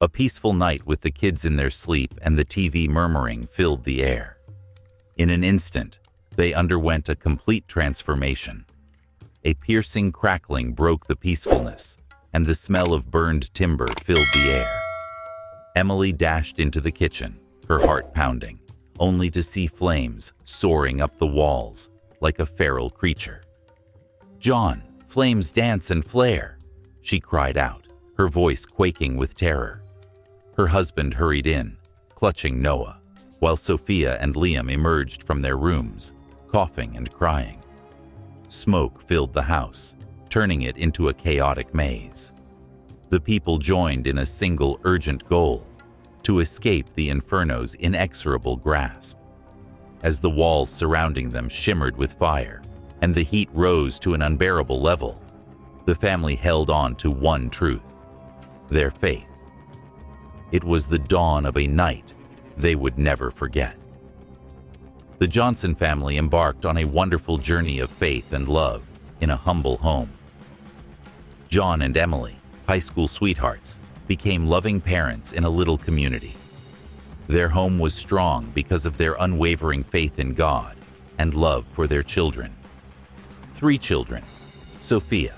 A peaceful night with the kids in their sleep and the TV murmuring filled the air. In an instant, they underwent a complete transformation. A piercing crackling broke the peacefulness, and the smell of burned timber filled the air. Emily dashed into the kitchen, her heart pounding, only to see flames soaring up the walls like a feral creature. "John, flames dance and flare!" she cried out, her voice quaking with terror. Her husband hurried in, clutching Noah, while Sophia and Liam emerged from their rooms, coughing and crying. Smoke filled the house, turning it into a chaotic maze. The people joined in a single urgent goal: to escape the inferno's inexorable grasp. As the walls surrounding them shimmered with fire, and the heat rose to an unbearable level, the family held on to one truth: their faith. It was the dawn of a night they would never forget. The Johnson family embarked on a wonderful journey of faith and love in a humble home. John and Emily, high school sweethearts, became loving parents in a little community. Their home was strong because of their unwavering faith in God and love for their children. 3 children: Sophia,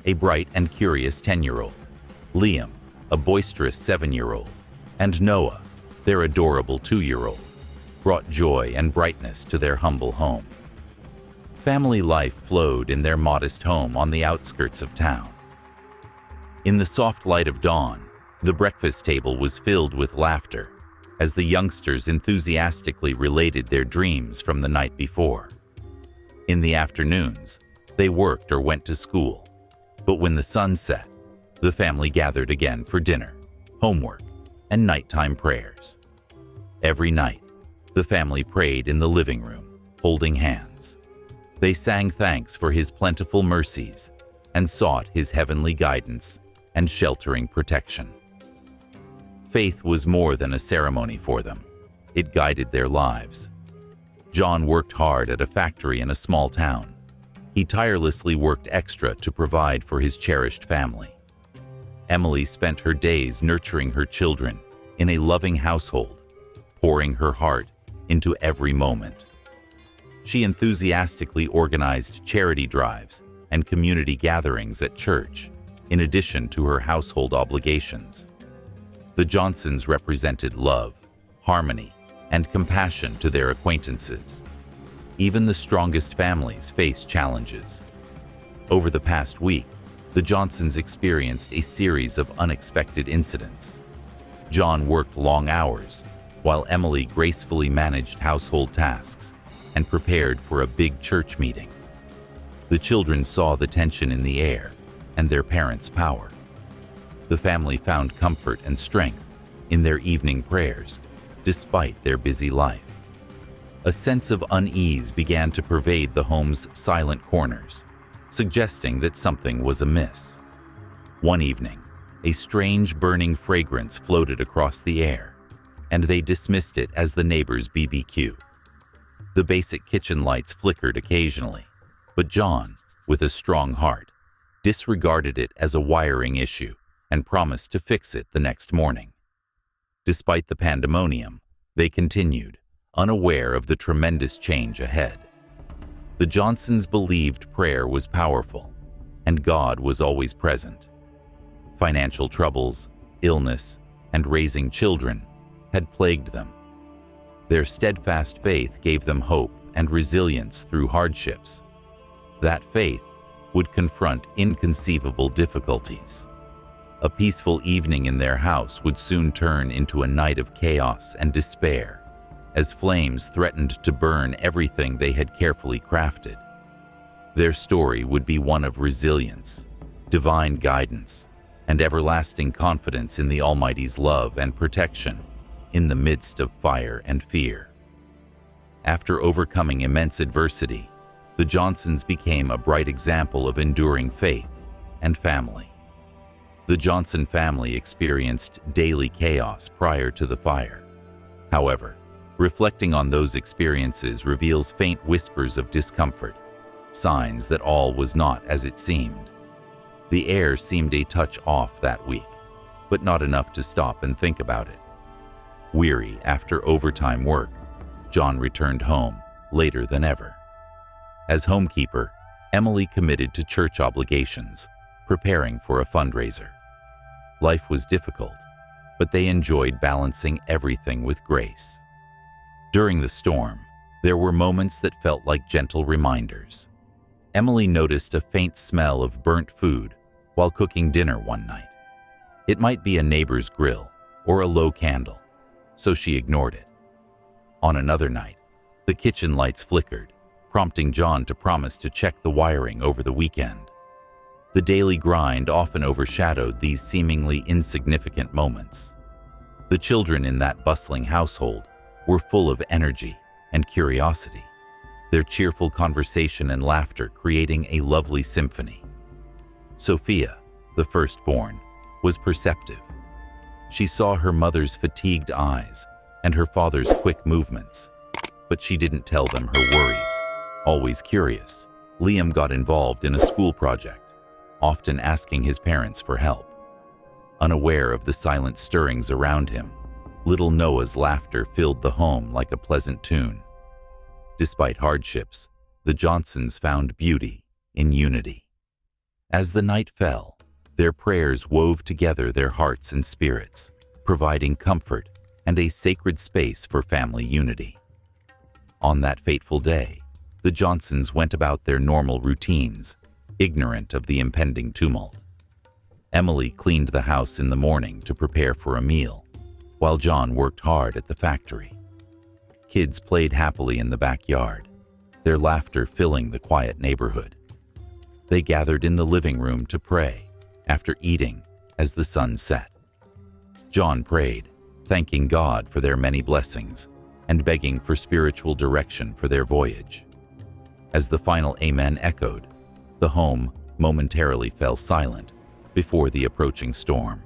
a bright and curious 10-year-old, Liam, a boisterous 7-year-old, and Noah, their adorable 2-year-old, brought joy and brightness to their humble home. Family life flowed in their modest home on the outskirts of town. In the soft light of dawn, the breakfast table was filled with laughter as the youngsters enthusiastically related their dreams from the night before. In the afternoons, they worked or went to school, but when the sun set, the family gathered again for dinner, homework, and nighttime prayers. Every night, the family prayed in the living room, holding hands. They sang thanks for His plentiful mercies and sought His heavenly guidance and sheltering protection. Faith was more than a ceremony for them. It guided their lives. John worked hard at a factory in a small town. He tirelessly worked extra to provide for his cherished family. Emily spent her days nurturing her children in a loving household, pouring her heart into every moment. She enthusiastically organized charity drives and community gatherings at church, in addition to her household obligations. The Johnsons represented love, harmony, and compassion to their acquaintances. Even the strongest families face challenges. Over the past week, the Johnsons experienced a series of unexpected incidents. John worked long hours, while Emily gracefully managed household tasks and prepared for a big church meeting. The children saw the tension in the air and their parents' power. The family found comfort and strength in their evening prayers, despite their busy life. A sense of unease began to pervade the home's silent corners, suggesting that something was amiss. One evening, a strange burning fragrance floated across the air, and they dismissed it as the neighbor's BBQ. The basic kitchen lights flickered occasionally, but John, with a strong heart, disregarded it as a wiring issue and promised to fix it the next morning. Despite the pandemonium, they continued, unaware of the tremendous change ahead. The Johnsons believed prayer was powerful, and God was always present. Financial troubles, illness, and raising children had plagued them. Their steadfast faith gave them hope and resilience through hardships. That faith would confront inconceivable difficulties. A peaceful evening in their house would soon turn into a night of chaos and despair, as flames threatened to burn everything they had carefully crafted. Their story would be one of resilience, divine guidance, and everlasting confidence in the Almighty's love and protection in the midst of fire and fear. After overcoming immense adversity, the Johnsons became a bright example of enduring faith and family. The Johnson family experienced daily chaos prior to the fire. However, reflecting on those experiences reveals faint whispers of discomfort, signs that all was not as it seemed. The air seemed a touch off that week, but not enough to stop and think about it. Weary after overtime work, John returned home later than ever. As homekeeper, Emily committed to church obligations, preparing for a fundraiser. Life was difficult, but they enjoyed balancing everything with grace. During the storm, there were moments that felt like gentle reminders. Emily noticed a faint smell of burnt food while cooking dinner one night. It might be a neighbor's grill or a low candle, so she ignored it. On another night, the kitchen lights flickered, prompting John to promise to check the wiring over the weekend. The daily grind often overshadowed these seemingly insignificant moments. The children in that bustling household were full of energy and curiosity, their cheerful conversation and laughter creating a lovely symphony. Sophia, the firstborn, was perceptive. She saw her mother's fatigued eyes and her father's quick movements, but she didn't tell them her worries. Always curious, Liam got involved in a school project, often asking his parents for help. Unaware of the silent stirrings around him, little Noah's laughter filled the home like a pleasant tune. Despite hardships, the Johnsons found beauty in unity. As the night fell, their prayers wove together their hearts and spirits, providing comfort and a sacred space for family unity. On that fateful day, the Johnsons went about their normal routines, ignorant of the impending tumult. Emily cleaned the house in the morning to prepare for a meal, while John worked hard at the factory. Kids played happily in the backyard, their laughter filling the quiet neighborhood. They gathered in the living room to pray after eating as the sun set. John prayed, thanking God for their many blessings and begging for spiritual direction for their voyage. As the final amen echoed, the home momentarily fell silent before the approaching storm.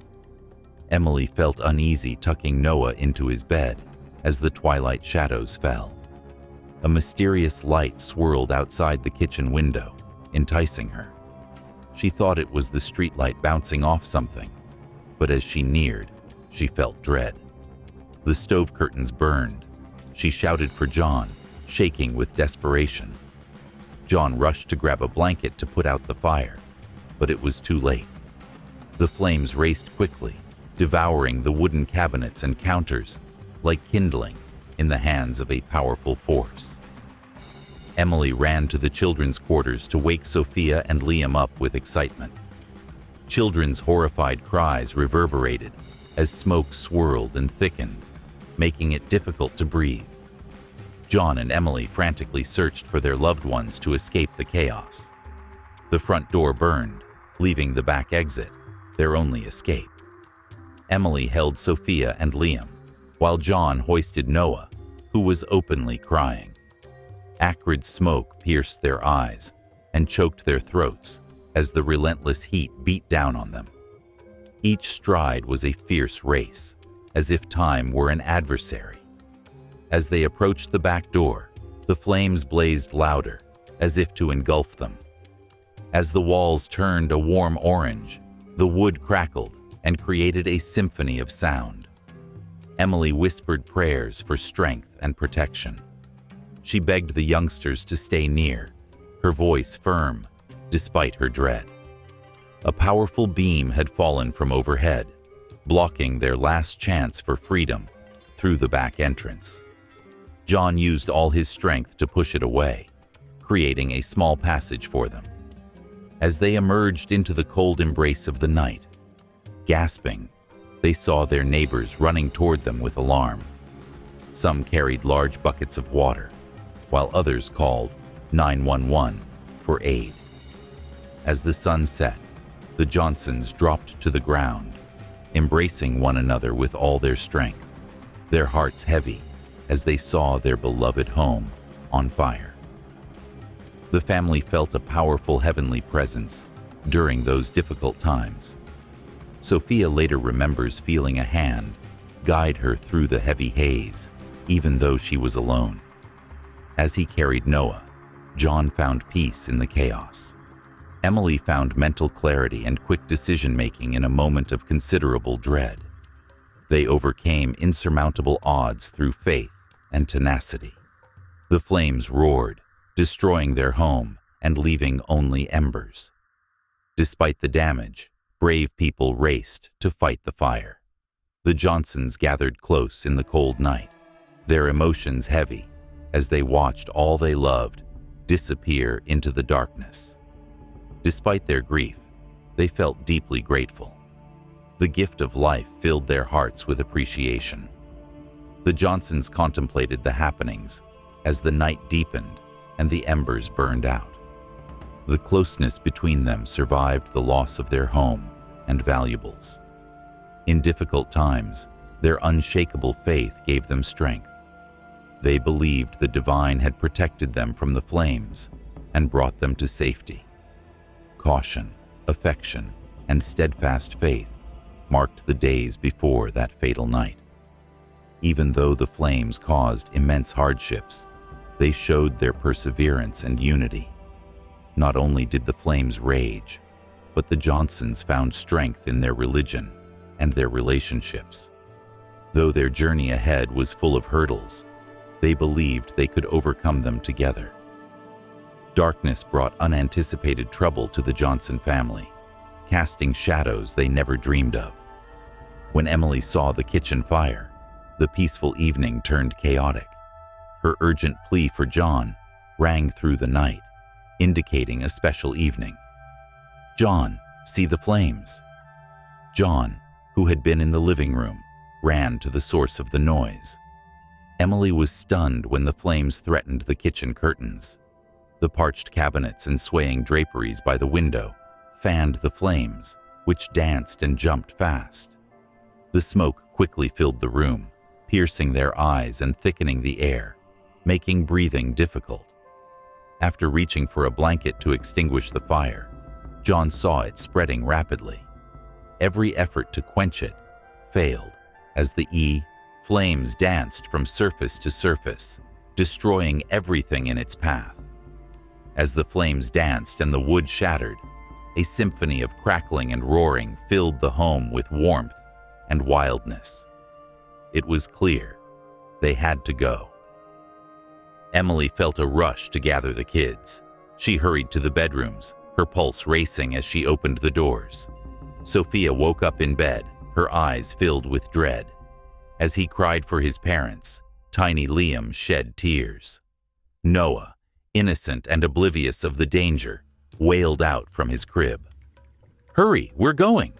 Emily felt uneasy tucking Noah into his bed as the twilight shadows fell. A mysterious light swirled outside the kitchen window, enticing her. She thought it was the streetlight bouncing off something, but as she neared, she felt dread. The stove curtains burned. She shouted for John, shaking with desperation. John rushed to grab a blanket to put out the fire, but it was too late. The flames raced quickly, devouring the wooden cabinets and counters like kindling in the hands of a powerful force. Emily ran to the children's quarters to wake Sophia and Liam up with excitement. Children's horrified cries reverberated as smoke swirled and thickened, making it difficult to breathe. John and Emily frantically searched for their loved ones to escape the chaos. The front door burned, leaving the back exit their only escape. Emily held Sophia and Liam, while John hoisted Noah, who was openly crying. Acrid smoke pierced their eyes and choked their throats as the relentless heat beat down on them. Each stride was a fierce race, as if time were an adversary. As they approached the back door, the flames blazed louder, as if to engulf them. As the walls turned a warm orange, the wood crackled and created a symphony of sound. Emily whispered prayers for strength and protection. She begged the youngsters to stay near, her voice firm despite her dread. A powerful beam had fallen from overhead, blocking their last chance for freedom through the back entrance. John used all his strength to push it away, creating a small passage for them. As they emerged into the cold embrace of the night, gasping, they saw their neighbors running toward them with alarm. Some carried large buckets of water, while others called 911 for aid. As the sun set, the Johnsons dropped to the ground, embracing one another with all their strength, their hearts heavy as they saw their beloved home on fire. The family felt a powerful heavenly presence during those difficult times. Sophia later remembers feeling a hand guide her through the heavy haze, even though she was alone. As he carried Noah, John found peace in the chaos. Emily found mental clarity and quick decision-making in a moment of considerable dread. They overcame insurmountable odds through faith and tenacity. The flames roared, destroying their home and leaving only embers. Despite the damage, brave people raced to fight the fire. The Johnsons gathered close in the cold night, their emotions heavy as they watched all they loved disappear into the darkness. Despite their grief, they felt deeply grateful. The gift of life filled their hearts with appreciation. The Johnsons contemplated the happenings as the night deepened and the embers burned out. The closeness between them survived the loss of their home and valuables. In difficult times, their unshakable faith gave them strength. They believed the divine had protected them from the flames and brought them to safety. Caution, affection, and steadfast faith marked the days before that fatal night. Even though the flames caused immense hardships, they showed their perseverance and unity. Not only did the flames rage, but the Johnsons found strength in their religion and their relationships. Though their journey ahead was full of hurdles, they believed they could overcome them together. Darkness brought unanticipated trouble to the Johnson family, casting shadows they never dreamed of. When Emily saw the kitchen fire, the peaceful evening turned chaotic. Her urgent plea for John rang through the night, indicating a special evening. "John, see the flames." John, who had been in the living room, ran to the source of the noise. Emily was stunned when the flames threatened the kitchen curtains. The parched cabinets and swaying draperies by the window fanned the flames, which danced and jumped fast. The smoke quickly filled the room, piercing their eyes and thickening the air, making breathing difficult. After reaching for a blanket to extinguish the fire, John saw it spreading rapidly. Every effort to quench it failed as the flames danced from surface to surface, destroying everything in its path. As the flames danced and the wood shattered, a symphony of crackling and roaring filled the home with warmth and wildness. It was clear they had to go. Emily felt a rush to gather the kids. She hurried to the bedrooms, her pulse racing as she opened the doors. Sophia woke up in bed, her eyes filled with dread. As he cried for his parents, tiny Liam shed tears. Noah, innocent and oblivious of the danger, wailed out from his crib. "Hurry, we're going,"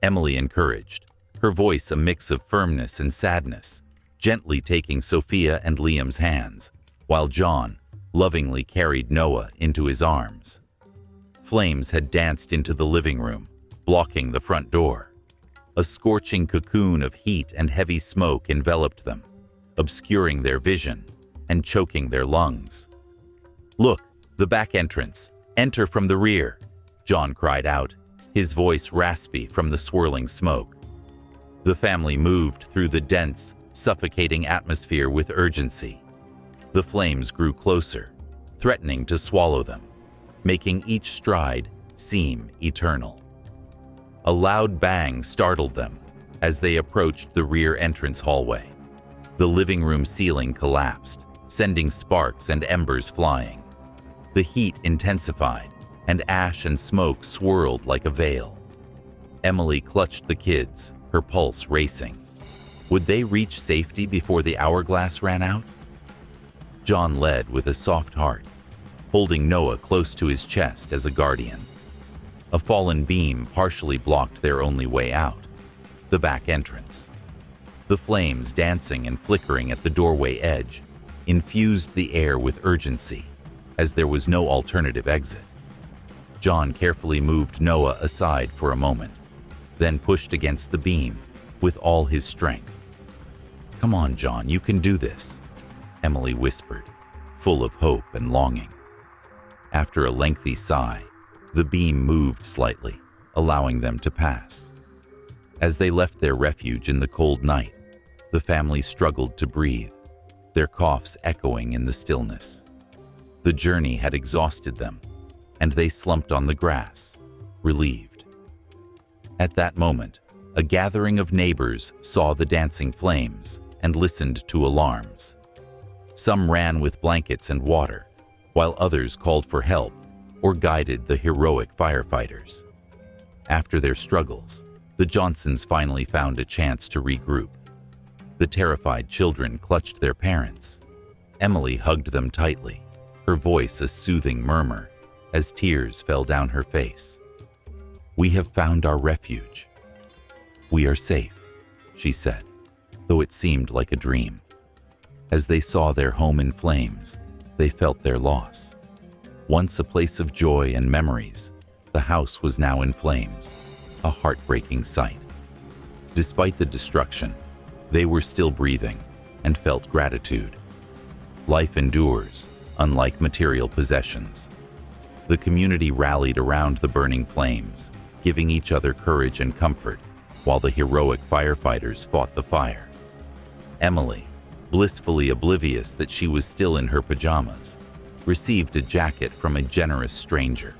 Emily encouraged, her voice a mix of firmness and sadness, gently taking Sophia and Liam's hands, while John lovingly carried Noah into his arms. Flames had danced into the living room, blocking the front door. A scorching cocoon of heat and heavy smoke enveloped them, obscuring their vision and choking their lungs. "Look, the back entrance. Enter from the rear," John cried out, his voice raspy from the swirling smoke. The family moved through the dense, suffocating atmosphere with urgency. The flames grew closer, threatening to swallow them, making each stride seem eternal. A loud bang startled them as they approached the rear entrance hallway. The living room ceiling collapsed, sending sparks and embers flying. The heat intensified, and ash and smoke swirled like a veil. Emily clutched the kids, her pulse racing. Would they reach safety before the hourglass ran out? John led with a soft heart, holding Noah close to his chest as a guardian. A fallen beam partially blocked their only way out, the back entrance. The flames dancing and flickering at the doorway edge infused the air with urgency, as there was no alternative exit. John carefully moved Noah aside for a moment, then pushed against the beam with all his strength. "Come on, John, you can do this," Emily whispered, full of hope and longing. After a lengthy sigh, the beam moved slightly, allowing them to pass. As they left their refuge in the cold night, the family struggled to breathe, their coughs echoing in the stillness. The journey had exhausted them, and they slumped on the grass, relieved. At that moment, a gathering of neighbors saw the dancing flames and listened to alarms. Some ran with blankets and water, while others called for help or guided the heroic firefighters. After their struggles, the Johnsons finally found a chance to regroup. The terrified children clutched their parents. Emily hugged them tightly, her voice a soothing murmur, as tears fell down her face. "We have found our refuge. We are safe," she said, though it seemed like a dream. As they saw their home in flames, they felt their loss. Once a place of joy and memories, the house was now in flames, a heartbreaking sight. Despite the destruction, they were still breathing and felt gratitude. Life endures, unlike material possessions. The community rallied around the burning flames, giving each other courage and comfort, while the heroic firefighters fought the fire. Emily, blissfully oblivious that she was still in her pajamas, received a jacket from a generous stranger.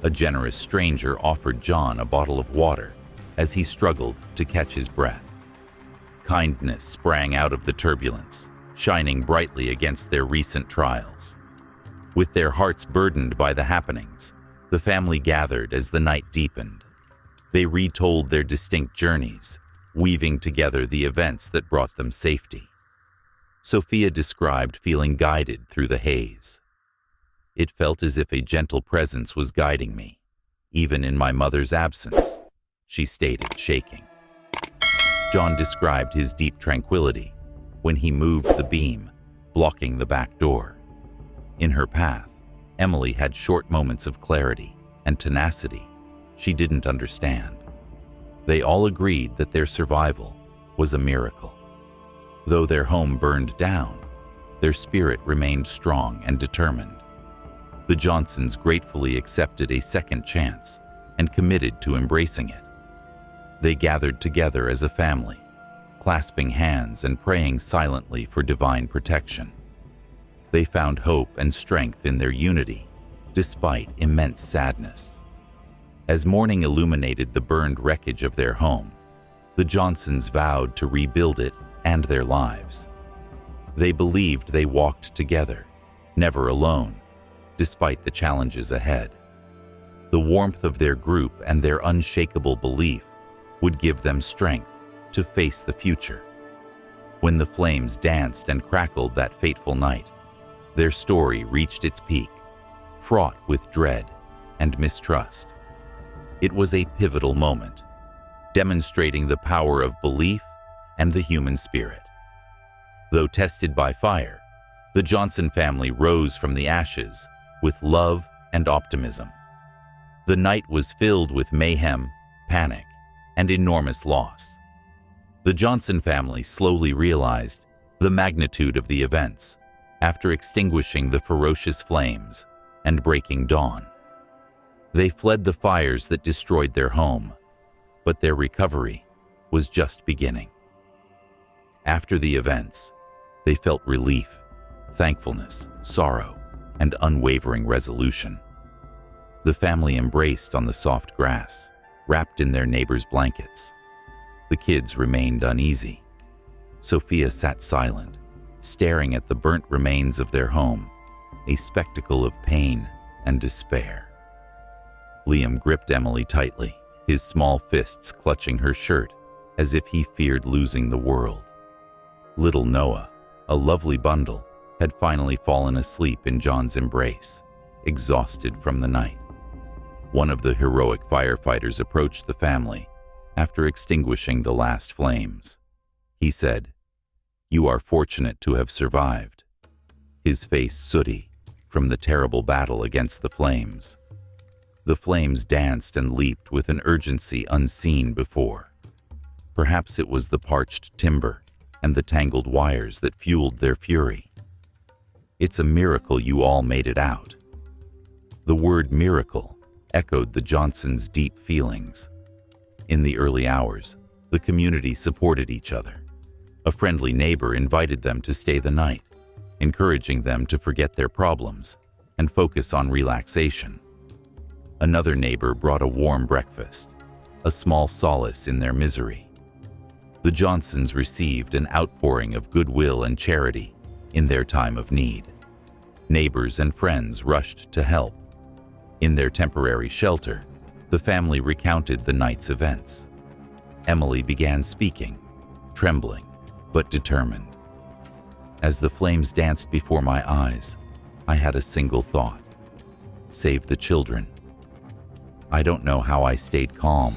A generous stranger offered John a bottle of water as he struggled to catch his breath. Kindness sprang out of the turbulence, shining brightly against their recent trials. With their hearts burdened by the happenings, the family gathered as the night deepened. They retold their distinct journeys, weaving together the events that brought them safety. Sophia described feeling guided through the haze. "It felt as if a gentle presence was guiding me, even in my mother's absence," she stated, shaking. John described his deep tranquility when he moved the beam, blocking the back door. In her path, Emily had short moments of clarity and tenacity she didn't understand. They all agreed that their survival was a miracle. Though their home burned down, their spirit remained strong and determined. The Johnsons gratefully accepted a second chance and committed to embracing it. They gathered together as a family, clasping hands and praying silently for divine protection. They found hope and strength in their unity, despite immense sadness. As morning illuminated the burned wreckage of their home, the Johnsons vowed to rebuild it and their lives. They believed they walked together, never alone, despite the challenges ahead. The warmth of their group and their unshakable belief would give them strength to face the future. When the flames danced and crackled that fateful night, their story reached its peak, fraught with dread and mistrust. It was a pivotal moment, demonstrating the power of belief and the human spirit. Though tested by fire, the Johnson family rose from the ashes with love and optimism. The night was filled with mayhem, panic, and enormous loss. The Johnson family slowly realized the magnitude of the events after extinguishing the ferocious flames and breaking dawn. They fled the fires that destroyed their home, but their recovery was just beginning. After the events, they felt relief, thankfulness, sorrow, and unwavering resolution. The family embraced on the soft grass, wrapped in their neighbors' blankets. The kids remained uneasy. Sophia sat silent, staring at the burnt remains of their home, a spectacle of pain and despair. Liam gripped Emily tightly, his small fists clutching her shirt as if he feared losing the world. Little Noah, a lovely bundle, had finally fallen asleep in John's embrace, exhausted from the night. One of the heroic firefighters approached the family after extinguishing the last flames. He said, "You are fortunate to have survived," his face sooty from the terrible battle against the flames. The flames danced and leaped with an urgency unseen before. Perhaps it was the parched timber and the tangled wires that fueled their fury. "It's a miracle you all made it out." The word miracle echoed the Johnsons' deep feelings. In the early hours, the community supported each other. A friendly neighbor invited them to stay the night, encouraging them to forget their problems and focus on relaxation. Another neighbor brought a warm breakfast, a small solace in their misery. The Johnsons received an outpouring of goodwill and charity in their time of need. Neighbors and friends rushed to help. In their temporary shelter, the family recounted the night's events. Emily began speaking, trembling but determined. As the flames danced before my eyes, I had a single thought: save the children. I don't know how I stayed calm,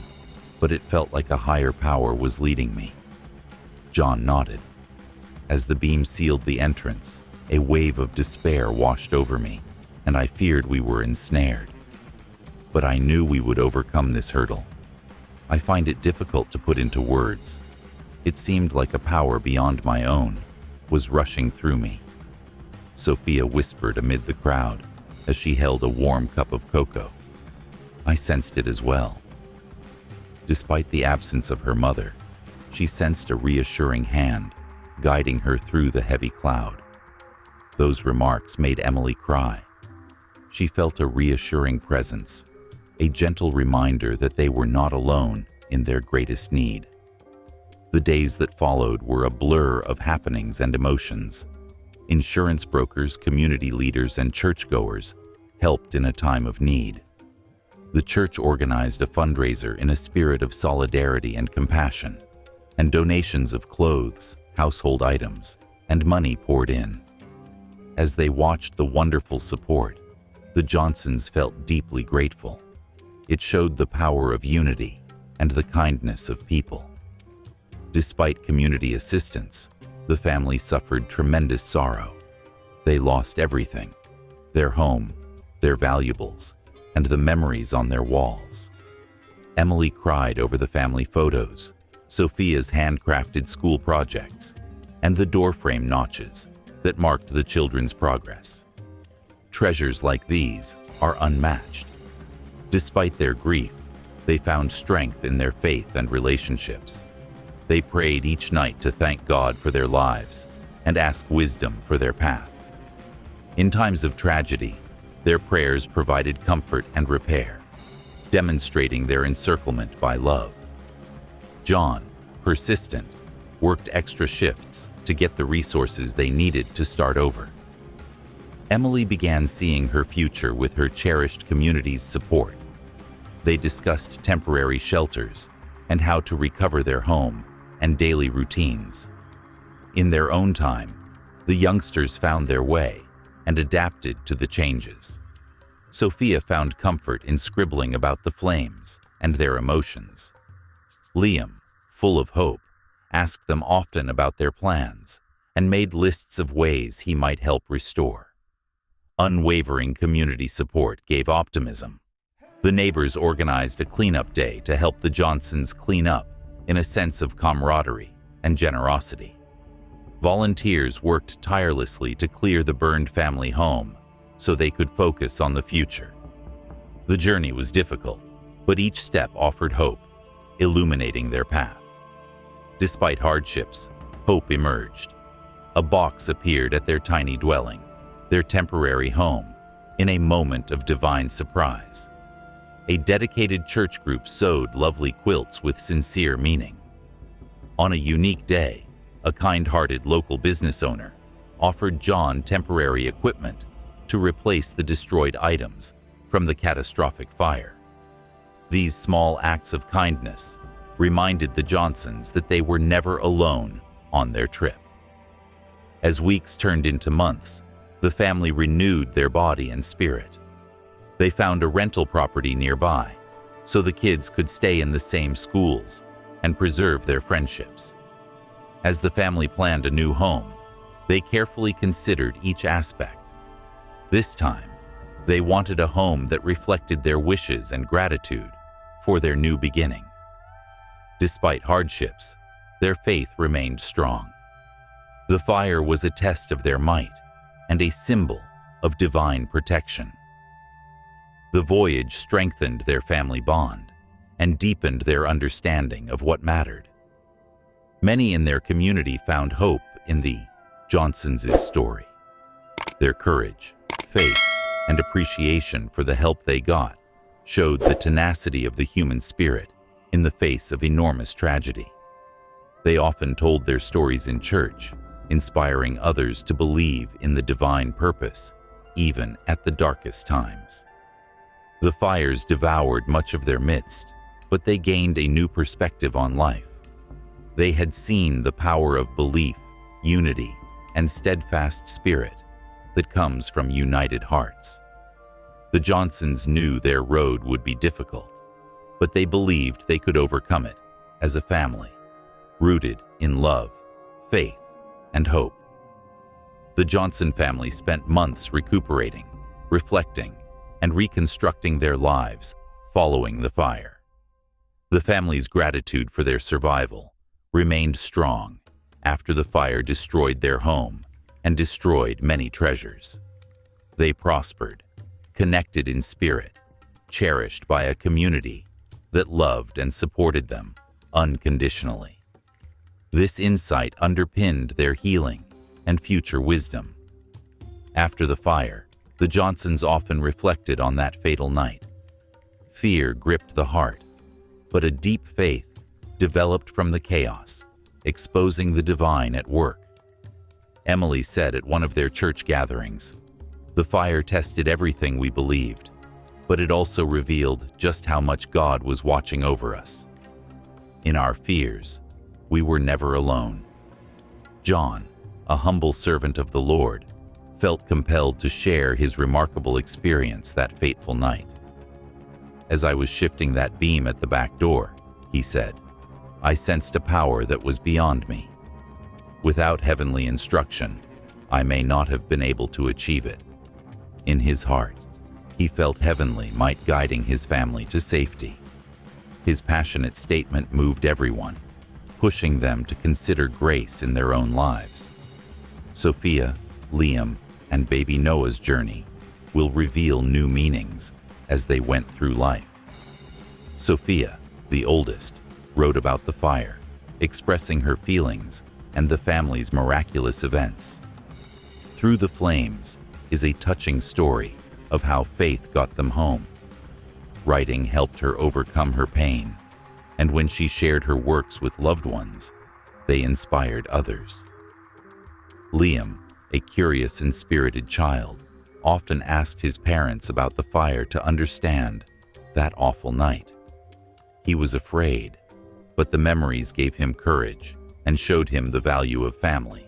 but it felt like a higher power was leading me. John nodded. As the beam sealed the entrance, a wave of despair washed over me, and I feared we were ensnared. But I knew we would overcome this hurdle. I find it difficult to put into words. It seemed like a power beyond my own was rushing through me. Sophia whispered amid the crowd as she held a warm cup of cocoa. I sensed it as well. Despite the absence of her mother, she sensed a reassuring hand guiding her through the heavy cloud. Those remarks made Emily cry. She felt a reassuring presence, a gentle reminder that they were not alone in their greatest need. The days that followed were a blur of happenings and emotions. Insurance brokers, community leaders, and churchgoers helped in a time of need. The church organized a fundraiser in a spirit of solidarity and compassion, and donations of clothes, household items, and money poured in. As they watched the wonderful support, the Johnsons felt deeply grateful. It showed the power of unity and the kindness of people. Despite community assistance, the family suffered tremendous sorrow. They lost everything: their home, their valuables, and the memories on their walls. Emily cried over the family photos, Sophia's handcrafted school projects, and the doorframe notches that marked the children's progress. Treasures like these are unmatched. Despite their grief, they found strength in their faith and relationships. They prayed each night to thank God for their lives and ask wisdom for their path. In times of tragedy, their prayers provided comfort and repair, demonstrating their encirclement by love. John, persistent, worked extra shifts to get the resources they needed to start over. Emily began seeing her future with her cherished community's support. They discussed temporary shelters and how to recover their home and daily routines. In their own time, the youngsters found their way and adapted to the changes. Sophia found comfort in scribbling about the flames and their emotions. Liam, full of hope, asked them often about their plans and made lists of ways he might help restore. Unwavering community support gave optimism. The neighbors organized a cleanup day to help the Johnsons clean up in a sense of camaraderie and generosity. Volunteers worked tirelessly to clear the burned family home so they could focus on the future. The journey was difficult, but each step offered hope, illuminating their path. Despite hardships, hope emerged. A box appeared at their tiny dwelling, their temporary home, in a moment of divine surprise. A dedicated church group sewed lovely quilts with sincere meaning. On a unique day, a kind-hearted local business owner offered John temporary equipment to replace the destroyed items from the catastrophic fire. These small acts of kindness reminded the Johnsons that they were never alone on their trip. As weeks turned into months, the family renewed their body and spirit. They found a rental property nearby, so the kids could stay in the same schools and preserve their friendships. As the family planned a new home, they carefully considered each aspect. This time, they wanted a home that reflected their wishes and gratitude for their new beginning. Despite hardships, their faith remained strong. The fire was a test of their might and a symbol of divine protection. The voyage strengthened their family bond and deepened their understanding of what mattered. Many in their community found hope in the Johnsons' story. Their courage, faith, and appreciation for the help they got showed the tenacity of the human spirit in the face of enormous tragedy. They often told their stories in church, inspiring others to believe in the divine purpose, even at the darkest times. The fires devoured much of their midst, but they gained a new perspective on life. They had seen the power of belief, unity, and steadfast spirit that comes from united hearts. The Johnsons knew their road would be difficult, but they believed they could overcome it as a family, rooted in love, faith, and hope. The Johnson family spent months recuperating, reflecting, and reconstructing their lives following the fire. The family's gratitude for their survival remained strong after the fire destroyed their home and destroyed many treasures. They prospered, connected in spirit, cherished by a community that loved and supported them unconditionally. This insight underpinned their healing and future wisdom. After the fire, the Johnsons often reflected on that fatal night. Fear gripped the heart, but a deep faith developed from the chaos, exposing the divine at work. Emily said at one of their church gatherings, "The fire tested everything we believed, but it also revealed just how much God was watching over us. In our fears, we were never alone." John, a humble servant of the Lord, felt compelled to share his remarkable experience that fateful night. "As I was shifting that beam at the back door," he said, "I sensed a power that was beyond me. Without heavenly instruction, I may not have been able to achieve it." In his heart, he felt heavenly might guiding his family to safety. His passionate statement moved everyone, pushing them to consider grace in their own lives. Sophia, Liam, and baby Noah's journey will reveal new meanings as they went through life. Sophia, the oldest, wrote about the fire, expressing her feelings and the family's miraculous events. Through the Flames is a touching story of how faith got them home. Writing helped her overcome her pain, and when she shared her works with loved ones, they inspired others. Liam, a curious and spirited child, often asked his parents about the fire to understand that awful night. He was afraid, but the memories gave him courage and showed him the value of family.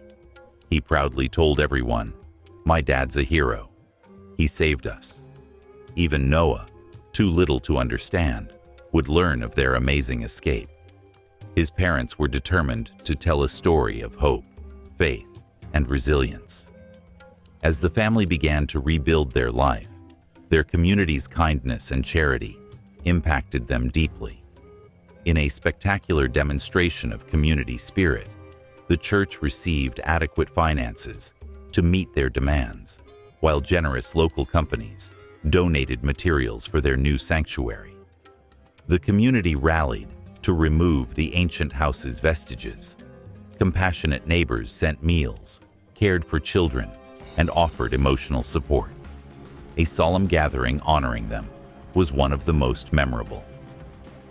He proudly told everyone, "My dad's a hero. He saved us." Even Noah, too little to understand, would learn of their amazing escape. His parents were determined to tell a story of hope, faith, and resilience. As the family began to rebuild their life, their community's kindness and charity impacted them deeply. In a spectacular demonstration of community spirit, the church received adequate finances to meet their demands, while generous local companies donated materials for their new sanctuary. The community rallied to remove the ancient house's vestiges. Compassionate neighbors sent meals, cared for children, and offered emotional support. A solemn gathering honoring them was one of the most memorable.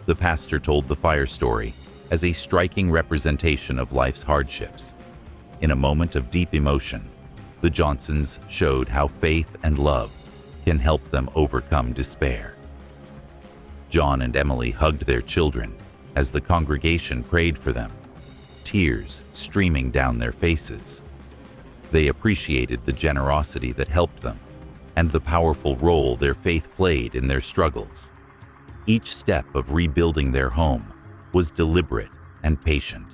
The pastor told the fire story as a striking representation of life's hardships. In a moment of deep emotion, the Johnsons showed how faith and love can help them overcome despair. John and Emily hugged their children as the congregation prayed for them, tears streaming down their faces. They appreciated the generosity that helped them and the powerful role their faith played in their struggles. Each step of rebuilding their home was deliberate and patient.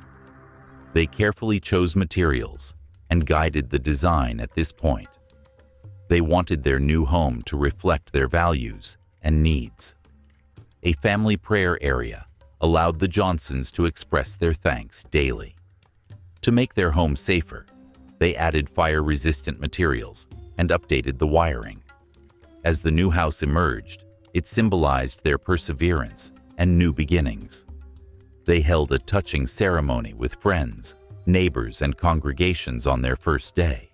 They carefully chose materials and guided the design at this point. They wanted their new home to reflect their values and needs. A family prayer area allowed the Johnsons to express their thanks daily. To make their home safer, they added fire-resistant materials and updated the wiring. As the new house emerged, it symbolized their perseverance and new beginnings. They held a touching ceremony with friends, neighbors, and congregations on their first day.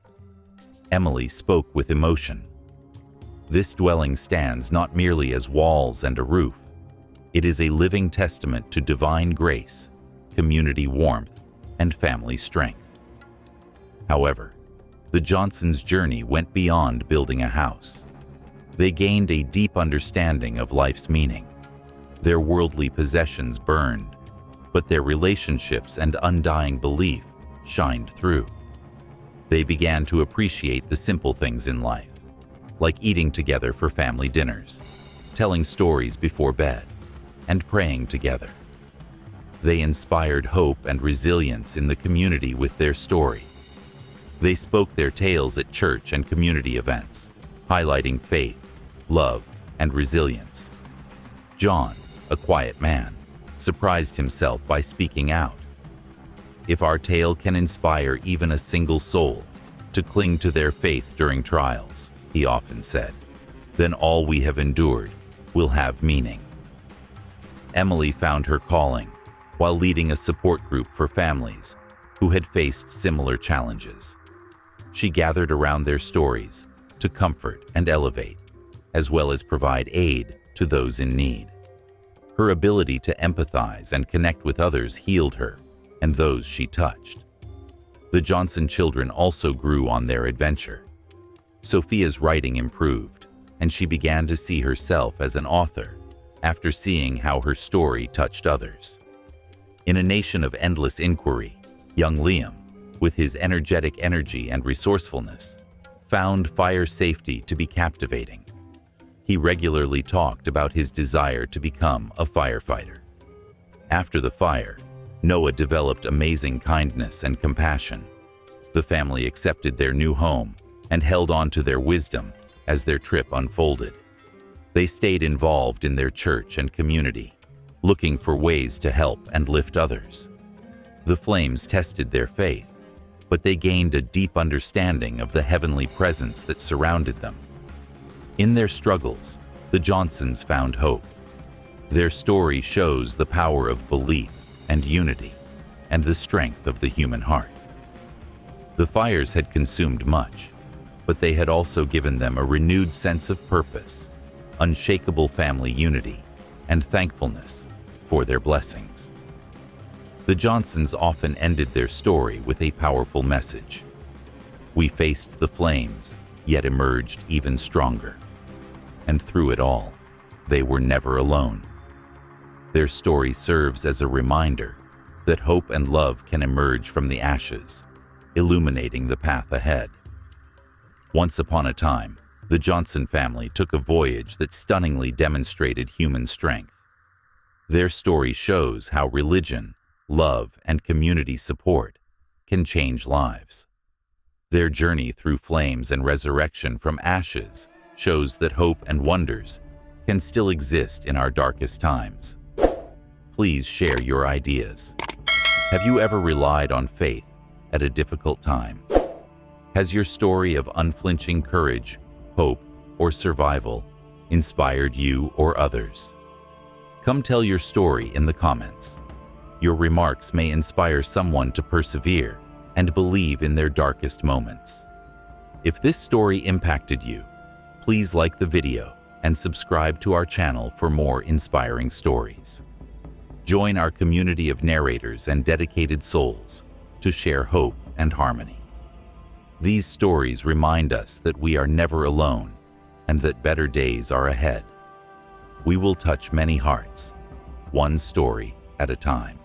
Emily spoke with emotion. This dwelling stands not merely as walls and a roof. It is a living testament to divine grace, community warmth, and family strength. However, the Johnsons' journey went beyond building a house. They gained a deep understanding of life's meaning. Their worldly possessions burned, but their relationships and undying belief shined through. They began to appreciate the simple things in life, like eating together for family dinners, telling stories before bed, and praying together. They inspired hope and resilience in the community with their story. They spoke their tales at church and community events, highlighting faith, love, and resilience. John, a quiet man, surprised himself by speaking out. If our tale can inspire even a single soul to cling to their faith during trials, he often said, then all we have endured will have meaning. Emily found her calling while leading a support group for families who had faced similar challenges. She gathered around their stories to comfort and elevate, as well as provide aid to those in need. Her ability to empathize and connect with others healed her and those she touched. The Johnson children also grew on their adventure. Sophia's writing improved, and she began to see herself as an author after seeing how her story touched others. In a nation of endless inquiry, young Liam, with his energetic energy and resourcefulness, found fire safety to be captivating. He regularly talked about his desire to become a firefighter. After the fire, Noah developed amazing kindness and compassion. The family accepted their new home and held on to their wisdom as their trip unfolded. They stayed involved in their church and community, looking for ways to help and lift others. The flames tested their faith, but they gained a deep understanding of the heavenly presence that surrounded them. In their struggles, the Johnsons found hope. Their story shows the power of belief and unity, and the strength of the human heart. The fires had consumed much, but they had also given them a renewed sense of purpose, unshakable family unity, and thankfulness for their blessings. The Johnsons often ended their story with a powerful message. We faced the flames, yet emerged even stronger. And through it all, they were never alone. Their story serves as a reminder that hope and love can emerge from the ashes, illuminating the path ahead. Once upon a time, the Johnson family took a voyage that stunningly demonstrated human strength. Their story shows how religion, love, and community support can change lives. Their journey through flames and resurrection from ashes shows that hope and wonders can still exist in our darkest times. Please share your ideas. Have you ever relied on faith at a difficult time? Has your story of unflinching courage, hope, or survival inspired you or others? Come tell your story in the comments. Your remarks may inspire someone to persevere and believe in their darkest moments. If this story impacted you, please like the video and subscribe to our channel for more inspiring stories. Join our community of narrators and dedicated souls to share hope and harmony. These stories remind us that we are never alone and that better days are ahead. We will touch many hearts, one story at a time.